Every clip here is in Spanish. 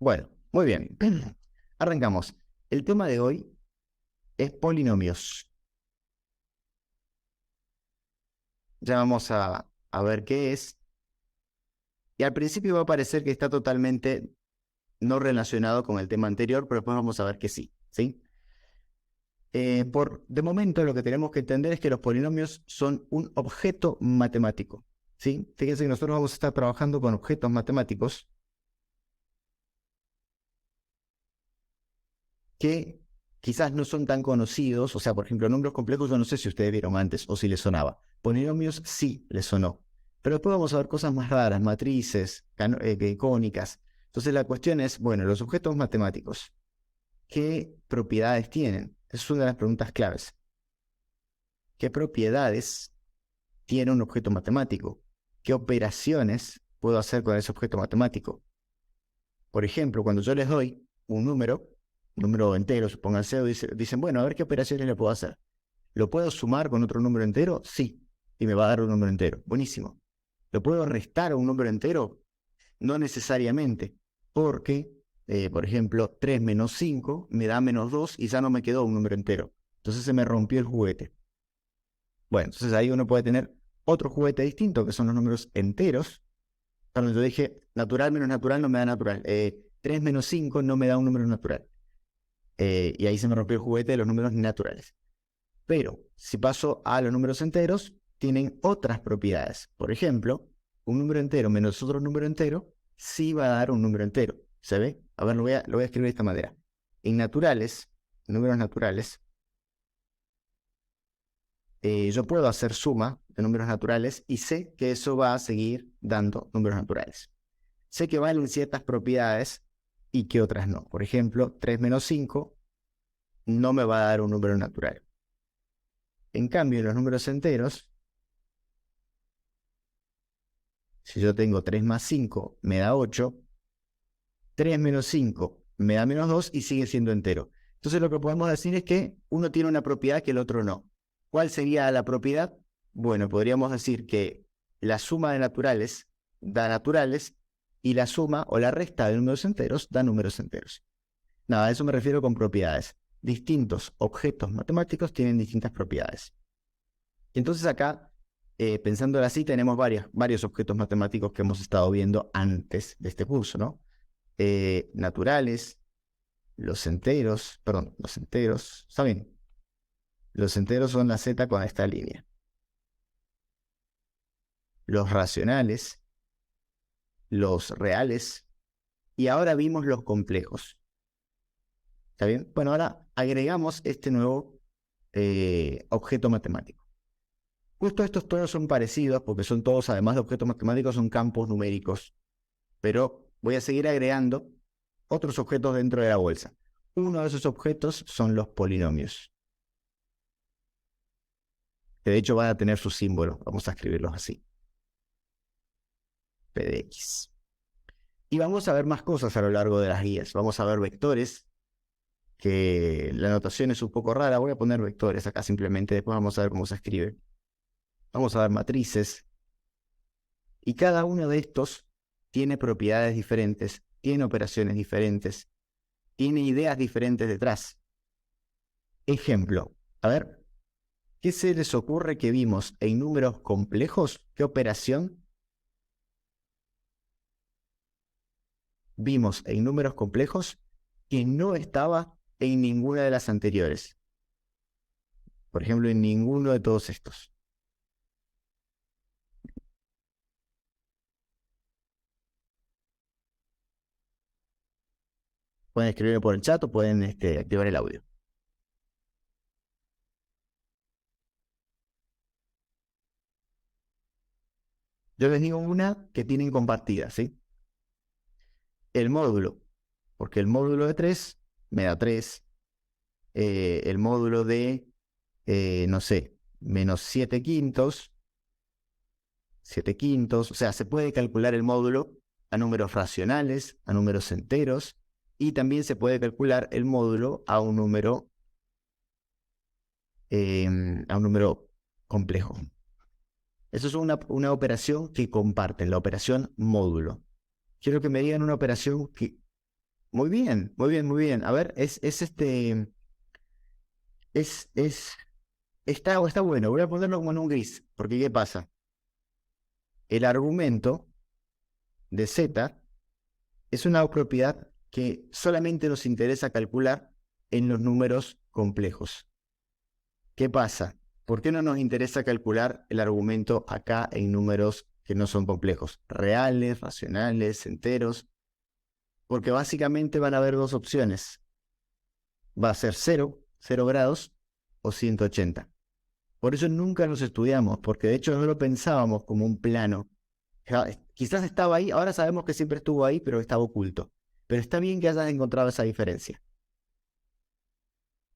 Bueno, muy bien. Arrancamos. El tema de hoy es polinomios. Ya vamos a ver qué es. Y al principio va a parecer que está totalmente no relacionado con el tema anterior, pero después vamos a ver que sí, ¿sí? De momento lo que tenemos que entender es que los polinomios son un objeto matemático, ¿sí? Fíjense que nosotros vamos a estar trabajando con objetos matemáticos que quizás no son tan conocidos. O sea, por ejemplo, números complejos, yo no sé si ustedes vieron antes o si les sonaba. Polinomios sí les sonó. Pero después vamos a ver cosas más raras, matrices, cónicas. Entonces la cuestión es, bueno, los objetos matemáticos, ¿qué propiedades tienen? Esa es una de las preguntas claves. ¿Qué propiedades tiene un objeto matemático? ¿Qué operaciones puedo hacer con ese objeto matemático? Por ejemplo, cuando yo les doy un número entero, supónganse, dicen, bueno, a ver qué operaciones le puedo hacer. ¿Lo puedo sumar con otro número entero? Sí, y me va a dar un número entero. Buenísimo. ¿Lo puedo restar a un número entero? No necesariamente, porque, por ejemplo, 3 menos 5 me da menos 2 y ya no me quedó un número entero. Entonces se me rompió el juguete. Bueno, entonces ahí uno puede tener otro juguete distinto, que son los números enteros. Cuando yo dije natural menos natural no me da natural. 3 menos 5 no me da un número natural. Y ahí se me rompió el juguete de los números naturales. Pero si paso a los números enteros, tienen otras propiedades. Por ejemplo, un número entero menos otro número entero sí va a dar un número entero. ¿Se ve? A ver, lo voy a escribir de esta manera. En naturales, números naturales, yo puedo hacer suma de números naturales y sé que eso va a seguir dando números naturales. Sé que valen ciertas propiedades y que otras no. Por ejemplo, 3 menos 5 no me va a dar un número natural. En cambio, en los números enteros, si yo tengo 3 más 5 me da 8, 3 menos 5 me da menos 2 y sigue siendo entero. Entonces lo que podemos decir es que uno tiene una propiedad que el otro no. ¿Cuál sería la propiedad? Bueno, podríamos decir que la suma de naturales da naturales y la suma o la resta de números enteros da números enteros. Nada, a eso me refiero con propiedades. Distintos objetos matemáticos tienen distintas propiedades. Y entonces acá, pensándolo así, tenemos varios objetos matemáticos que hemos estado viendo antes de este curso, ¿no? Naturales, los enteros, ¿está bien? Los enteros son la z con esta línea. Los racionales, los reales, y ahora vimos los complejos. ¿Está bien? Bueno, ahora agregamos este nuevo objeto matemático. Justo estos todos son parecidos porque son todos, además de objetos matemáticos, son campos numéricos. Pero voy a seguir agregando otros objetos dentro de la bolsa. Uno de esos objetos son los polinomios, que de hecho van a tener su símbolo. Vamos a escribirlos así. P de X. Y vamos a ver más cosas a lo largo de las guías. Vamos a ver vectores, que la notación es un poco rara. Voy a poner vectores acá simplemente, después vamos a ver cómo se escribe. Vamos a ver matrices. Y cada uno de estos tiene propiedades diferentes, tiene operaciones diferentes, tiene ideas diferentes detrás. Ejemplo, a ver, ¿qué se les ocurre que vimos en números complejos? ¿Qué operación vimos en números complejos que no estaba en ninguna de las anteriores? Por ejemplo, en ninguno de todos estos. Pueden escribirme por el chat o pueden activar el audio. Yo les digo una que tienen compartida, ¿sí? El módulo, porque el módulo de 3 me da 3. El módulo de, no sé, menos 7 quintos, 7 quintos. O sea, se puede calcular el módulo a números racionales, a números enteros, y también se puede calcular el módulo a un número complejo. Eso es una operación que comparten, la operación módulo. Quiero que me digan una operación Muy bien, muy bien, muy bien. A ver, es, está bueno. Voy a ponerlo como en un gris, porque ¿qué pasa? El argumento de Z es una propiedad que solamente nos interesa calcular en los números complejos. ¿Qué pasa? ¿Por qué no nos interesa calcular el argumento acá en números que no son complejos? Reales, racionales, enteros. Porque básicamente van a haber dos opciones. Va a ser 0 grados o 180. Por eso nunca los estudiamos, porque de hecho no lo pensábamos como un plano. Quizás estaba ahí, ahora sabemos que siempre estuvo ahí, pero estaba oculto. Pero está bien que hayas encontrado esa diferencia.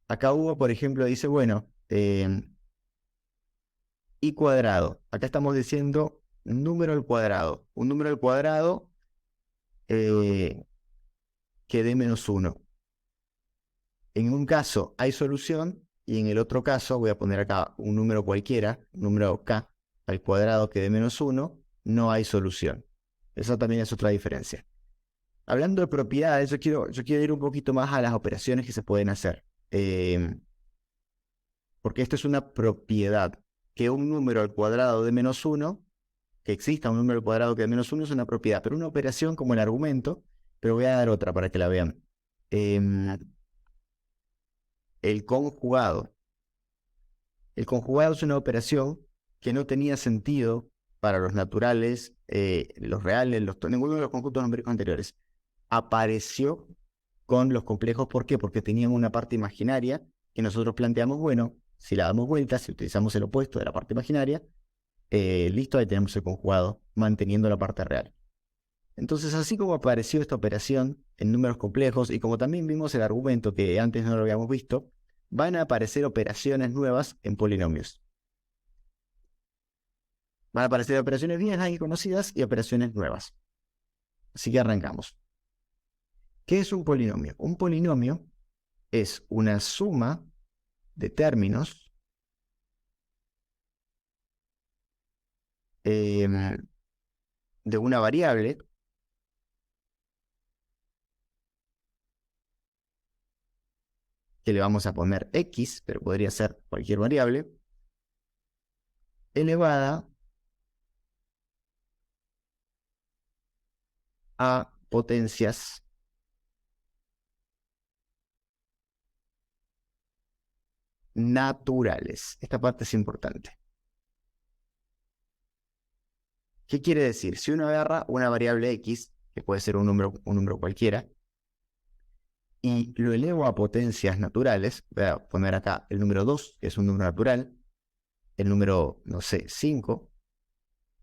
Acá Hugo, por ejemplo, dice, bueno, y cuadrado. Acá estamos diciendo un número al cuadrado. Un número al cuadrado que dé -1. En un caso hay solución y en el otro caso, voy a poner acá un número cualquiera, un número k al cuadrado que dé -1, no hay solución. Eso también es otra diferencia. Hablando de propiedades, yo quiero ir un poquito más a las operaciones que se pueden hacer. Porque esto es una propiedad, que un número al cuadrado de -1, que exista un número al cuadrado que de -1 es una propiedad, pero una operación como el argumento, pero voy a dar otra para que la vean. El conjugado. El conjugado es una operación que no tenía sentido para los naturales, los reales, ninguno de los conjuntos numéricos anteriores. Apareció con los complejos, ¿por qué? Porque tenían una parte imaginaria que nosotros planteamos, bueno, si la damos vuelta, si utilizamos el opuesto de la parte imaginaria, listo, ahí tenemos el conjugado, manteniendo la parte real. Entonces, así como apareció esta operación en números complejos y como también vimos el argumento que antes no lo habíamos visto, van a aparecer operaciones nuevas en polinomios. Van a aparecer operaciones bien ahí conocidas y operaciones nuevas. Así que arrancamos. ¿Qué es un polinomio? Un polinomio es una suma de términos de una variable que le vamos a poner x, pero podría ser cualquier variable, elevada a potencias naturales. Esta parte es importante. ¿Qué quiere decir? Si uno agarra una variable x, que puede ser un número cualquiera, y lo elevo a potencias naturales, voy a poner acá el número 2, que es un número natural, el número, no sé, 5,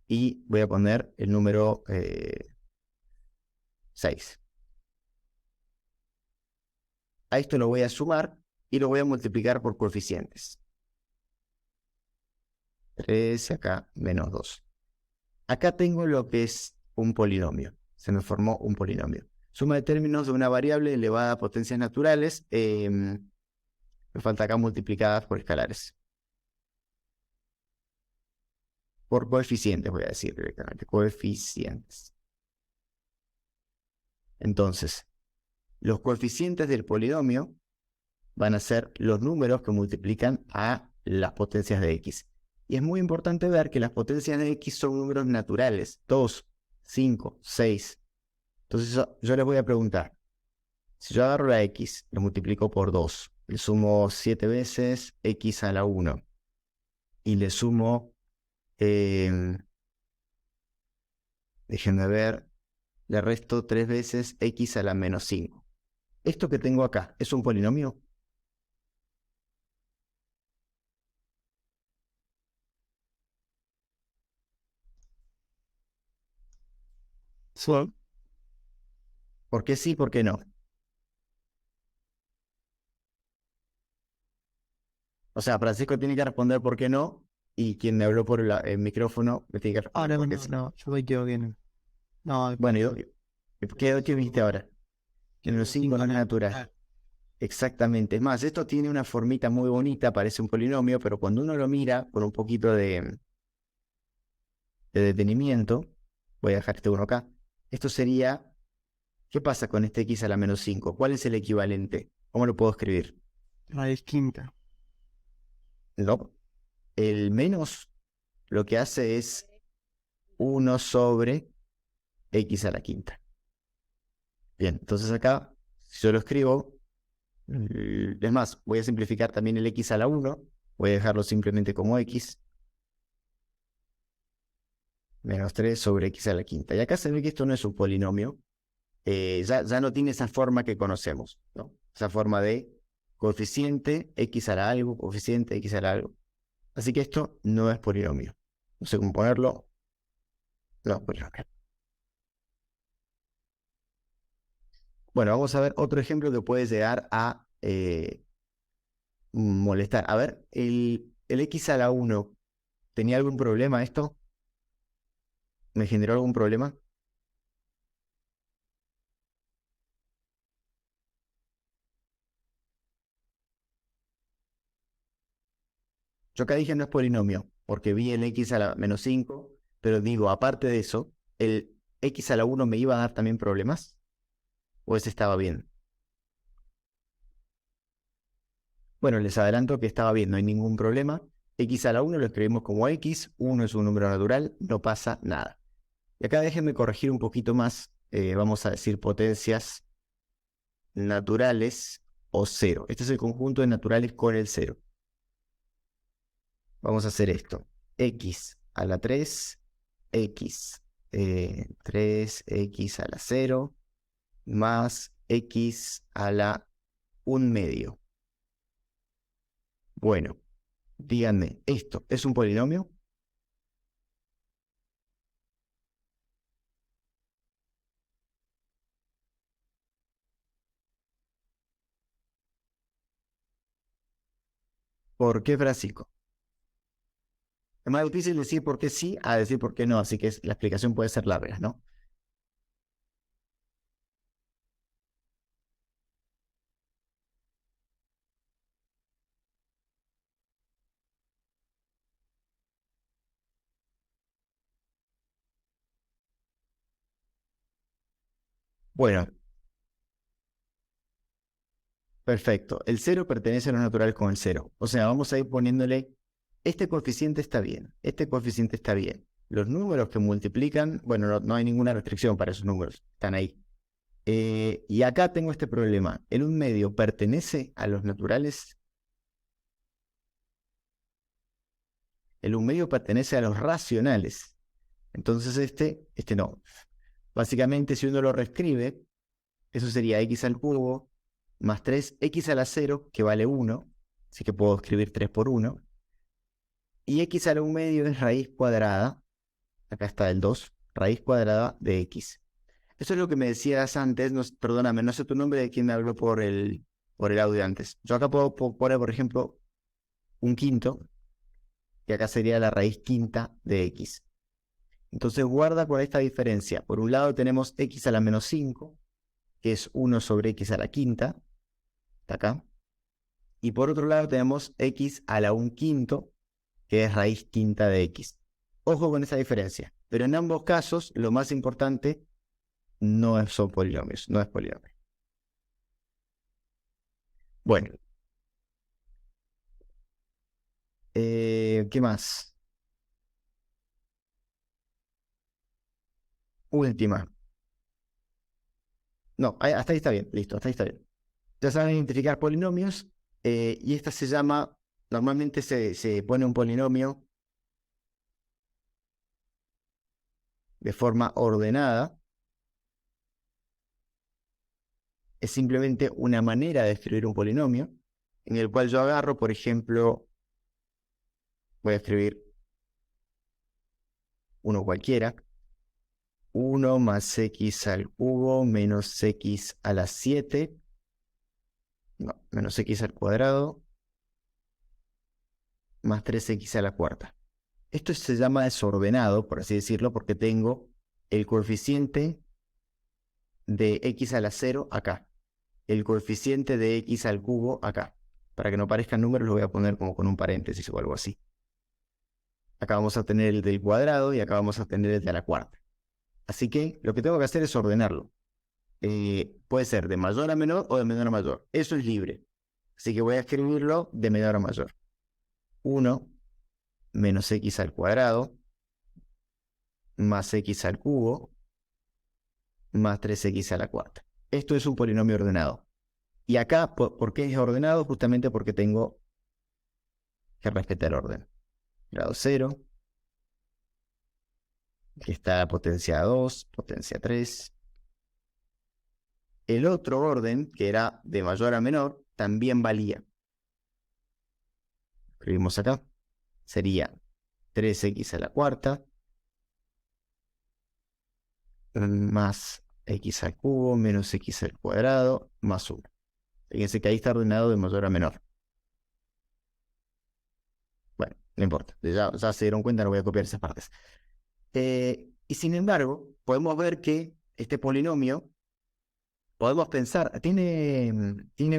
y voy a poner el número 6. A esto lo voy a sumar y lo voy a multiplicar por coeficientes. 3 y acá -2. Acá tengo lo que es un polinomio. Se me formó un polinomio. Suma de términos de una variable elevada a potencias naturales. Me falta acá multiplicadas por escalares. Por coeficientes, voy a decir directamente. Coeficientes. Entonces, los coeficientes del polinomio van a ser los números que multiplican a las potencias de x. Y es muy importante ver que las potencias de x son números naturales. 2, 5, 6. Entonces yo les voy a preguntar. Si yo agarro la x, lo multiplico por 2, le sumo 7 veces x a la 1 y le sumo, déjenme ver, le resto 3 veces x a la -5. Esto que tengo acá, ¿es un polinomio? Sí. ¿Por qué sí, por qué no? O sea, Francisco tiene que responder por qué no, y quien me habló por el micrófono me tiene que Ah, responder no, por qué no, sí. no, yo me equivoqué. No, Bueno, ¿qué viste ahora? Que el en los número 5 no 5 es no es natural. natural. Exactamente. Es más, esto tiene una formita muy bonita, parece un polinomio, pero cuando uno lo mira con un poquito de detenimiento, voy a dejar este uno acá, esto sería ¿Qué pasa con este x a la menos 5? ¿Cuál es el equivalente? ¿Cómo lo puedo escribir? Raíz quinta. No. El menos lo que hace es 1 sobre x a la quinta. Bien, entonces acá, si yo lo escribo, es más, voy a simplificar también el x a la 1. Voy a dejarlo simplemente como x. Menos 3 sobre x a la quinta. Y acá se ve que esto no es un polinomio. Ya no tiene esa forma que conocemos, ¿no? Esa forma de coeficiente x a la algo, coeficiente x a la algo. Así que esto no es polinomio. No sé cómo ponerlo. No es polinomio. Bueno, vamos a ver otro ejemplo que puede llegar a molestar. A ver, el x a la 1, ¿tenía algún problema esto? ¿Me generó algún problema? Yo acá dije no es polinomio, porque vi el x a la menos 5, pero digo, aparte de eso, ¿el x a la 1 me iba a dar también problemas? ¿O ese estaba bien? Bueno, les adelanto que estaba bien, no hay ningún problema. X a la 1 lo escribimos como x, 1 es un número natural, no pasa nada. Y acá déjenme corregir un poquito más, vamos a decir potencias naturales o cero. Este es el conjunto de naturales con el cero. Vamos a hacer esto. X a la 3, x, 3x a la 0, más x a la 1 medio. Bueno, díganme, ¿esto es un polinomio? ¿Por qué, Francisco? Es más difícil decir por qué sí a decir por qué no, así que la explicación puede ser larga, ¿no? Bueno, perfecto. El cero pertenece a los naturales con el cero. O sea, vamos a ir poniéndole, este coeficiente está bien, este coeficiente está bien. Los números que multiplican, bueno, no hay ninguna restricción para esos números, están ahí. Y acá tengo este problema. ¿El un medio pertenece a los naturales? El un medio pertenece a los racionales. Entonces este no. Básicamente, si uno lo reescribe, eso sería x al cubo más 3x a la 0, que vale 1. Así que puedo escribir 3 por 1. Y x a la 1 medio es raíz cuadrada. Acá está el 2. Raíz cuadrada de x. Eso es lo que me decías antes. No, perdóname, no sé tu nombre de quién me habló por el audio antes. Yo acá puedo poner, por ejemplo, un quinto. Y acá sería la raíz quinta de x. Entonces guarda con esta diferencia. Por un lado tenemos x a la menos 5, que es 1 sobre x a la quinta. Está acá. Y por otro lado tenemos x a la 1 quinto, que es raíz quinta de x. Ojo con esa diferencia. Pero en ambos casos, lo más importante no son polinomios, no es polinomio. Bueno, ¿qué más? Última. No, hasta ahí está bien, listo, hasta ahí está bien. Ya saben identificar polinomios, y esta se llama, normalmente se pone un polinomio de forma ordenada. Es simplemente una manera de escribir un polinomio, en el cual yo agarro, por ejemplo, voy a escribir uno cualquiera, 1 más x al cubo menos x a la 7, no, menos x al cuadrado, más 3x a la cuarta. Esto se llama desordenado, por así decirlo, porque tengo el coeficiente de x a la 0 acá, el coeficiente de x al cubo acá. Para que no parezcan números, lo voy a poner como con un paréntesis o algo así. Acá vamos a tener el del cuadrado y acá vamos a tener el de la cuarta. Así que lo que tengo que hacer es ordenarlo. puede ser de mayor a menor o de menor a mayor. Eso es libre. Así que voy a escribirlo de menor a mayor. 1 menos x al cuadrado más x al cubo más 3x a la cuarta. Esto es un polinomio ordenado. Y acá, ¿por qué es ordenado? Justamente porque tengo que respetar el orden. Grado 0, que está la potencia 2, potencia 3. El otro orden, que era de mayor a menor, también valía. Escribimos acá. Sería 3x a la cuarta más x al cubo menos x al cuadrado más 1. Fíjense que ahí está ordenado de mayor a menor. Bueno, no importa. Ya se dieron cuenta, no voy a copiar esas partes. Y sin embargo, podemos ver que este polinomio, podemos pensar, tiene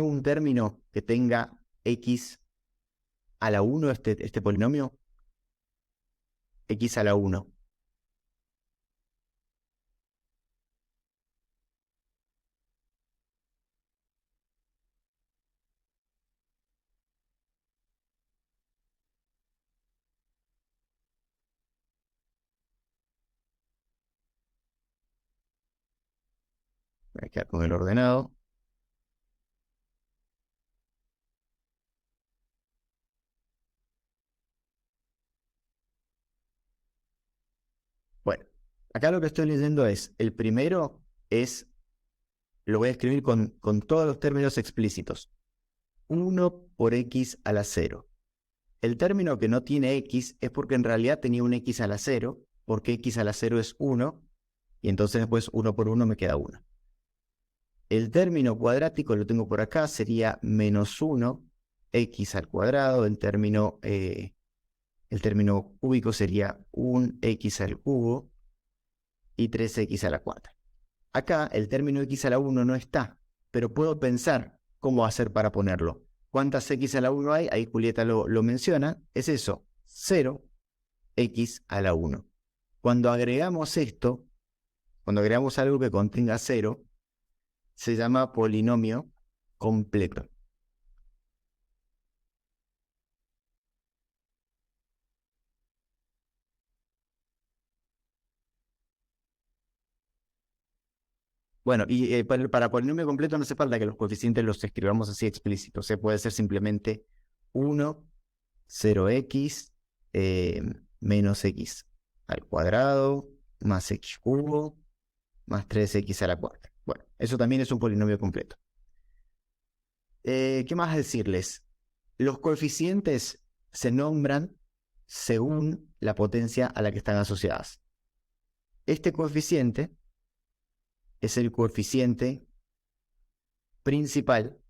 un término que tenga x a la 1, este polinomio, x a la 1. Voy a quedar con el ordenado. Bueno, acá lo que estoy leyendo es, el primero es, lo voy a escribir con todos los términos explícitos. 1 por x a la 0. El término que no tiene x es porque en realidad tenía un x a la 0, porque x a la 0 es 1, y entonces después 1 por 1 me queda 1. El término cuadrático lo tengo por acá, sería menos 1 x al cuadrado. El término cúbico sería 1 x al cubo y 3x a la cuarta. Acá el término x a la 1 no está, pero puedo pensar cómo hacer para ponerlo. ¿Cuántas x a la 1 hay? Ahí Julieta lo menciona. Es eso, 0 x a la 1. Cuando agregamos esto, cuando agregamos algo que contenga 0, se llama polinomio completo. Bueno, y para polinomio completo no hace falta que los coeficientes los escribamos así explícitos. Puede ser simplemente 1, 0x, menos x al cuadrado, más x cubo, más 3x a la cuarta. Bueno, eso también es un polinomio completo. ¿Qué más decirles? Los coeficientes se nombran según la potencia a la que están asociadas. Este coeficiente es el coeficiente principal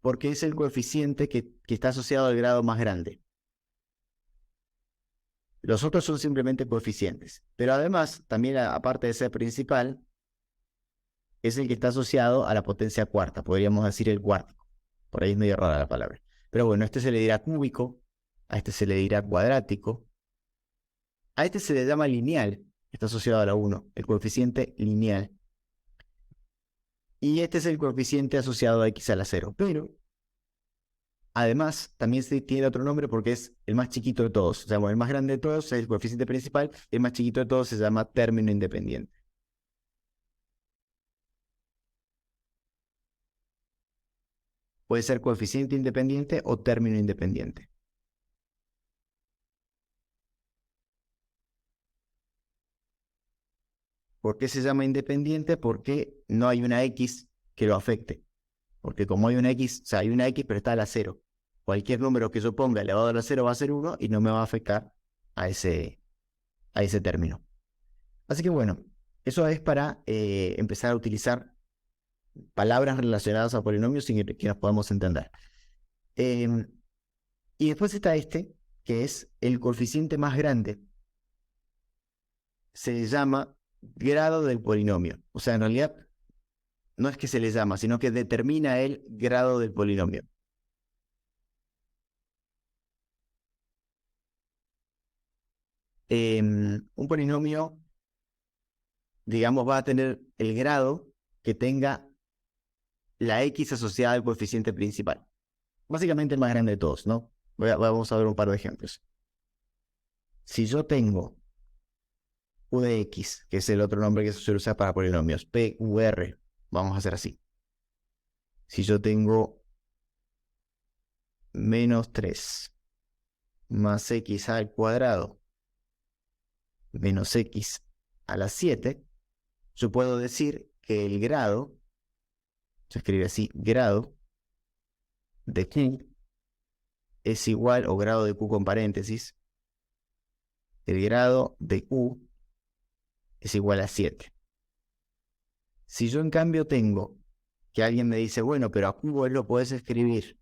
porque es el coeficiente que está asociado al grado más grande. Los otros son simplemente coeficientes. Pero además, también aparte de ser principal, es el que está asociado a la potencia cuarta. Podríamos decir el cuártico. Por ahí es medio rara la palabra. Pero bueno, a este se le dirá cúbico, a este se le dirá cuadrático, a este se le llama lineal, está asociado a la 1, el coeficiente lineal. Y este es el coeficiente asociado a x a la 0. Pero además, también tiene otro nombre porque es el más chiquito de todos. O sea, el más grande de todos es el coeficiente principal, el más chiquito de todos se llama término independiente. Puede ser coeficiente independiente o término independiente. ¿Por qué se llama independiente? Porque no hay una x que lo afecte. Porque como hay una x, o sea, hay una x pero está a la 0. Cualquier número que yo ponga elevado a la 0 va a ser 1 y no me va a afectar a ese término. Así que bueno, eso es para empezar a utilizar palabras relacionadas a polinomios y que nos podamos entender. Y después está este, que es el coeficiente más grande. Se llama grado del polinomio. O sea, en realidad no es que se le llama, sino que determina el grado del polinomio. Un polinomio digamos, va a tener el grado que tenga la x asociada al coeficiente principal. Básicamente el más grande de todos, ¿no? Vamos a ver un par de ejemplos. Si yo tengo u de x, que es el otro nombre que se suele usar para polinomios, p, u, r, vamos a hacer así. Si yo tengo menos 3 más x al cuadrado menos x a la 7, yo puedo decir que el grado, se escribe así, grado de q es igual, o grado de q con paréntesis, el grado de q es igual a 7. Si yo en cambio tengo que alguien me dice, bueno, pero a q vos lo podés escribir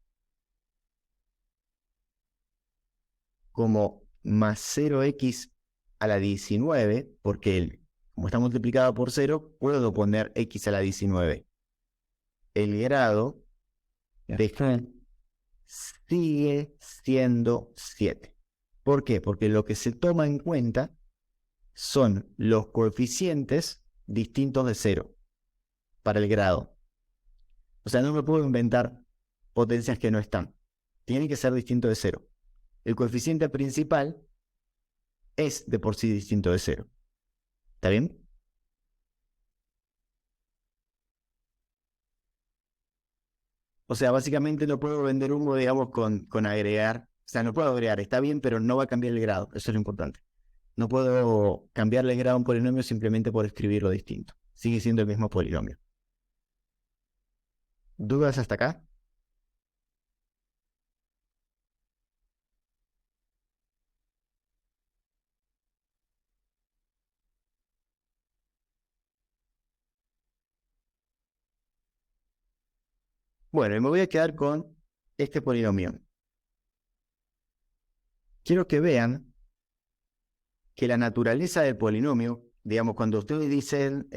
como más 0x a la 19, porque como está multiplicado por 0, puedo poner x a la 19. El grado de q sigue siendo 7. ¿Por qué? Porque lo que se toma en cuenta son los coeficientes distintos de 0 para el grado. O sea, no me puedo inventar potencias que no están. Tienen que ser distintos de 0. El coeficiente principal es de por sí distinto de 0. ¿Está bien? O sea, básicamente no puedo vender humo, digamos, con agregar. O sea, no puedo agregar, está bien, pero no va a cambiar el grado. Eso es lo importante. No puedo cambiarle el grado a un polinomio simplemente por escribirlo distinto. Sigue siendo el mismo polinomio. ¿Dudas hasta acá? Bueno, y me voy a quedar con este polinomio. Quiero que vean que la naturaleza del polinomio, digamos, cuando ustedes dicen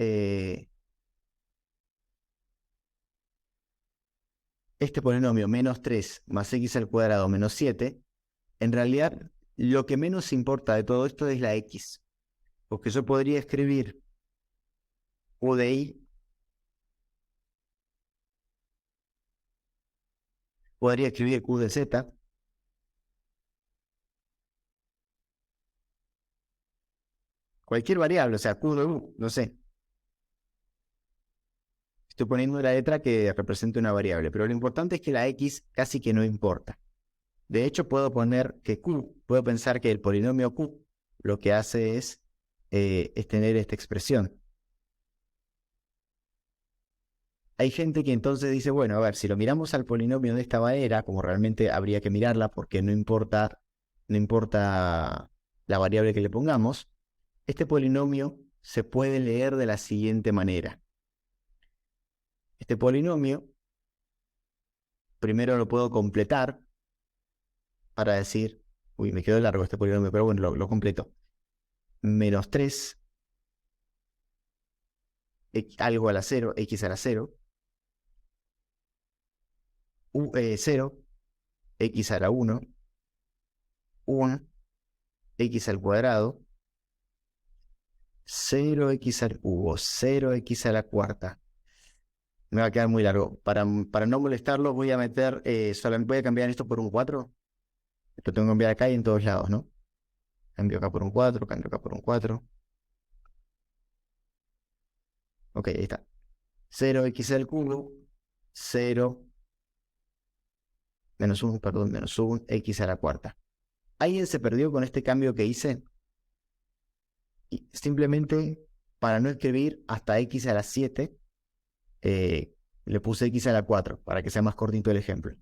este polinomio menos 3 más x al cuadrado menos 7, en realidad lo que menos importa de todo esto es la x. Porque yo podría escribir u de i, podría escribir q de z, cualquier variable, o sea, q de u, no sé. Estoy poniendo la letra que represente una variable, pero lo importante es que la x casi que no importa. De hecho, puedo poner que q, puedo pensar que el polinomio q lo que hace es tener esta expresión. Hay gente que entonces dice, bueno, a ver, si lo miramos al polinomio de esta manera, como realmente habría que mirarla, porque no importa la variable que le pongamos, este polinomio se puede leer de la siguiente manera. Este polinomio, primero lo puedo completar para decir, uy, me quedó largo este polinomio, pero bueno, lo completo. Menos 3, algo a la 0, x a la 0, 0, x a la 1, 1, x al cuadrado, 0x al cubo, 0x a la cuarta. Me va a quedar muy largo. Para no molestarlo, voy a meter, solamente voy a cambiar esto por un 4. Esto tengo que cambiar acá y en todos lados, ¿no? Cambio acá por un 4, cambio acá por un 4. Ok, ahí está. 0x al cubo, 0, menos 1, perdón, menos 1, x a la cuarta. ¿Alguien se perdió con este cambio que hice? Y simplemente, para no escribir hasta x a la 7, le puse x a la 4, para que sea más cortito el ejemplo.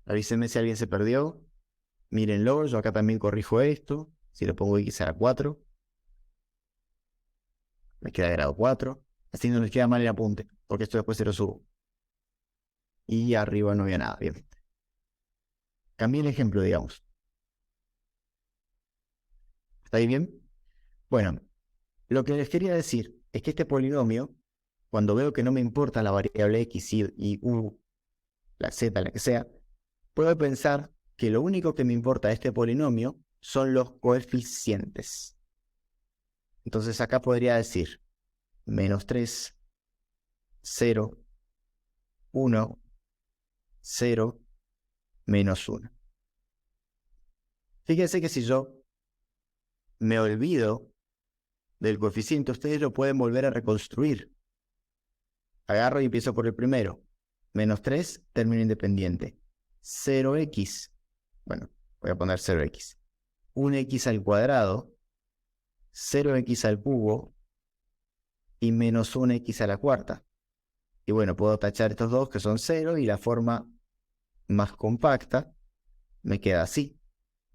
Avísenme si alguien se perdió. Mírenlo, yo acá también corrijo esto. Si le pongo x a la 4, me queda grado 4. Así no les queda mal el apunte, porque esto después se lo subo. Y arriba no había nada, bien. Cambié el ejemplo, digamos. ¿Está ahí bien? Bueno, lo que les quería decir es que este polinomio, cuando veo que no me importa la variable x y u, la z, la que sea, puedo pensar que lo único que me importa de este polinomio son los coeficientes. Entonces acá podría decir -3, 0, 1, 0, -1. Fíjense que si yo me olvido del coeficiente, ustedes lo pueden volver a reconstruir. Agarro y empiezo por el primero. -3, término independiente. 0x, bueno, voy a poner 0x. 1x al cuadrado, 0x al cubo y -1x a la cuarta. Y bueno, puedo tachar estos dos que son 0 y la forma más compacta me queda así.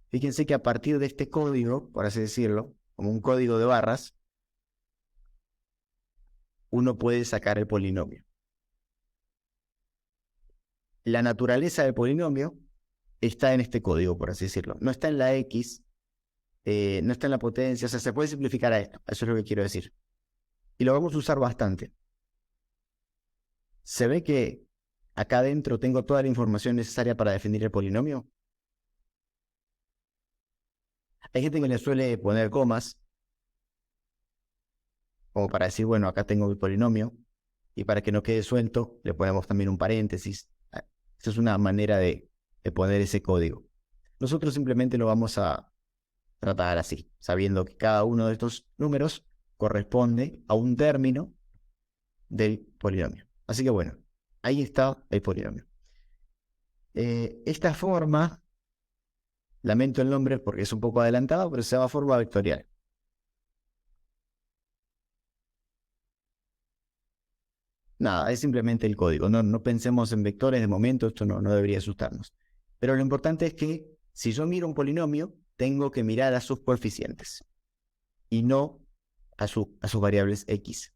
Fíjense que a partir de este código, por así decirlo, como un código de barras, uno puede sacar el polinomio. La naturaleza del polinomio está en este código, por así decirlo. No está en la x, no está en la potencia, o sea, se puede simplificar a esto. Eso es lo que quiero decir. Y lo vamos a usar bastante. ¿Se ve que acá adentro tengo toda la información necesaria para definir el polinomio? Hay gente que le suele poner comas, como para decir, bueno, acá tengo el polinomio, y para que no quede suelto, le ponemos también un paréntesis. Esta es una manera de poner ese código. Nosotros simplemente lo vamos a tratar así, sabiendo que cada uno de estos números corresponde a un término del polinomio. Así que bueno, ahí está el polinomio. Esta forma, lamento el nombre porque es un poco adelantado, pero se llama forma vectorial. Nada, es simplemente el código. No pensemos en vectores de momento, esto no debería asustarnos. Pero lo importante es que si yo miro un polinomio, tengo que mirar a sus coeficientes y no a sus variables x.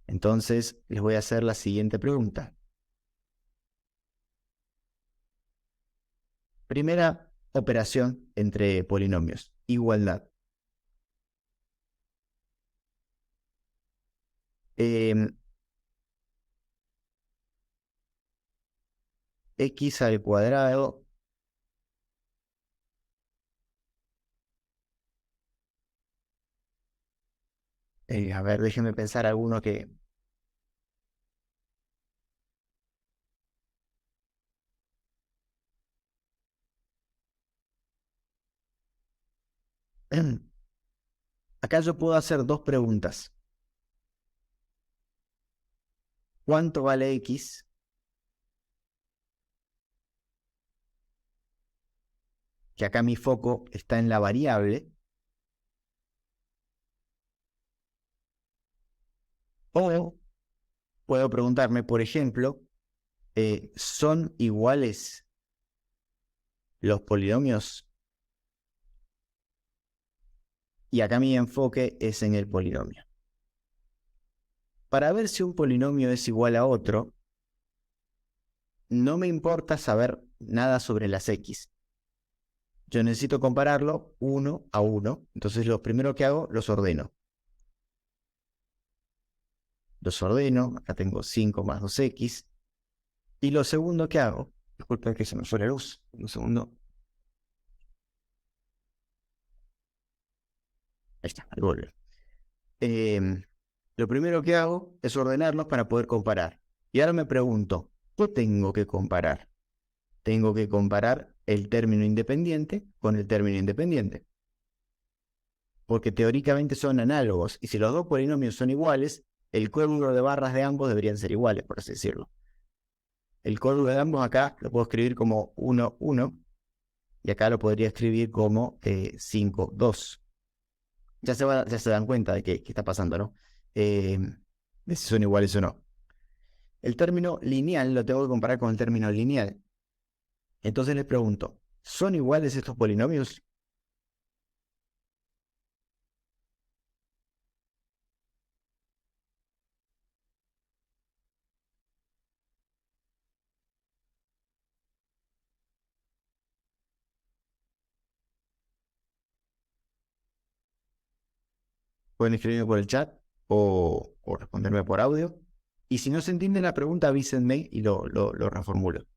Entonces, les voy a hacer la siguiente pregunta. Primera operación entre polinomios, igualdad. X al cuadrado a ver, déjenme pensar alguno que... Acá yo puedo hacer dos preguntas. ¿Cuánto vale X? Que acá mi foco está en la variable. O puedo preguntarme, por ejemplo, ¿son iguales los polinomios? Y acá mi enfoque es en el polinomio. Para ver si un polinomio es igual a otro, no me importa saber nada sobre las X. Yo necesito compararlo uno a uno. Entonces lo primero que hago, los ordeno. Los ordeno, acá tengo 5 más 2x. Y lo segundo que hago, disculpen que se me fue la luz, un segundo. Ahí está, ahí vuelve. Lo primero que hago es ordenarlos para poder comparar. Y ahora me pregunto, ¿qué tengo que comparar? Tengo que comparar el término independiente con el término independiente. Porque teóricamente son análogos. Y si los dos polinomios son iguales, el código de barras de ambos deberían ser iguales, por así decirlo. El código de ambos acá lo puedo escribir como 1, 1. Y acá lo podría escribir como 5, 2. Ya se dan cuenta de qué está pasando, ¿no? De si son iguales o no. El término lineal lo tengo que comparar con el término lineal. Entonces les pregunto, ¿son iguales estos polinomios? Pueden escribirme por el chat o responderme por audio. Y si no se entiende la pregunta, avísenme y lo reformulo.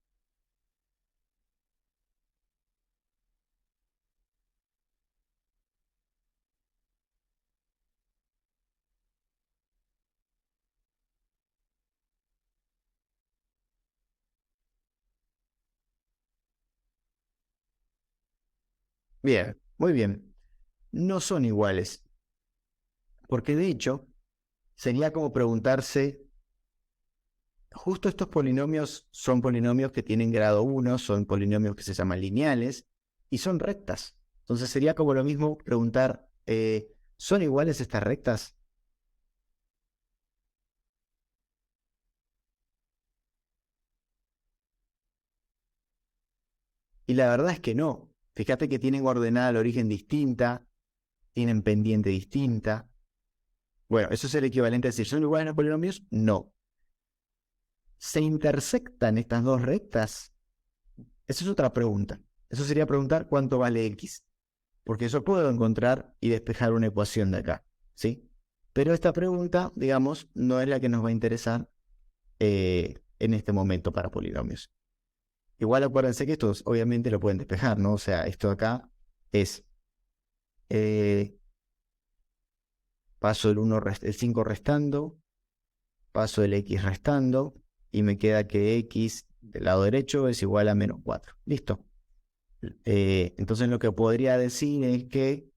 Bien, muy bien. No son iguales, porque de hecho sería como preguntarse, justo estos polinomios son polinomios que tienen grado 1, son polinomios que se llaman lineales y son rectas. Entonces sería como lo mismo preguntar, ¿son iguales estas rectas? Y la verdad es que no. Fíjate que tienen coordenada al origen distinta, tienen pendiente distinta. Bueno, eso es el equivalente a decir, ¿son iguales los polinomios? No. ¿Se intersectan estas dos rectas? Esa es otra pregunta. Eso sería preguntar cuánto vale x. Porque eso puedo encontrar y despejar una ecuación de acá, ¿sí? Pero esta pregunta, digamos, no es la que nos va a interesar en este momento para polinomios. Igual acuérdense que estos obviamente lo pueden despejar, ¿no? O sea, esto acá es, eh, paso el 5 restando, paso el x restando, y me queda que x del lado derecho es igual a menos 4. Listo. Entonces lo que podría decir es que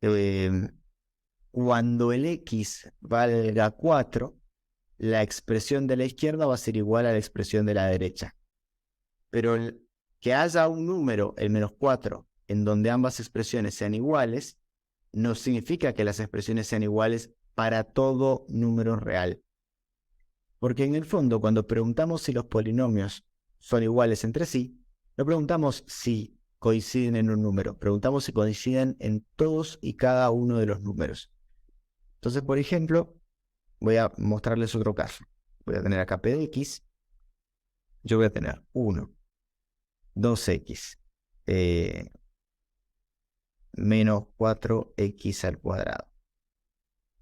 eh, cuando el x valga 4, la expresión de la izquierda va a ser igual a la expresión de la derecha. Pero que haya un número, el menos 4, en donde ambas expresiones sean iguales, no significa que las expresiones sean iguales para todo número real. Porque en el fondo, cuando preguntamos si los polinomios son iguales entre sí, no preguntamos si coinciden en un número, preguntamos si coinciden en todos y cada uno de los números. Entonces, por ejemplo, voy a mostrarles otro caso. Voy a tener acá p de x, yo voy a tener 1, 2x, menos 4x al cuadrado,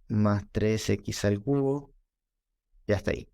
más 3x al cubo, y hasta ahí.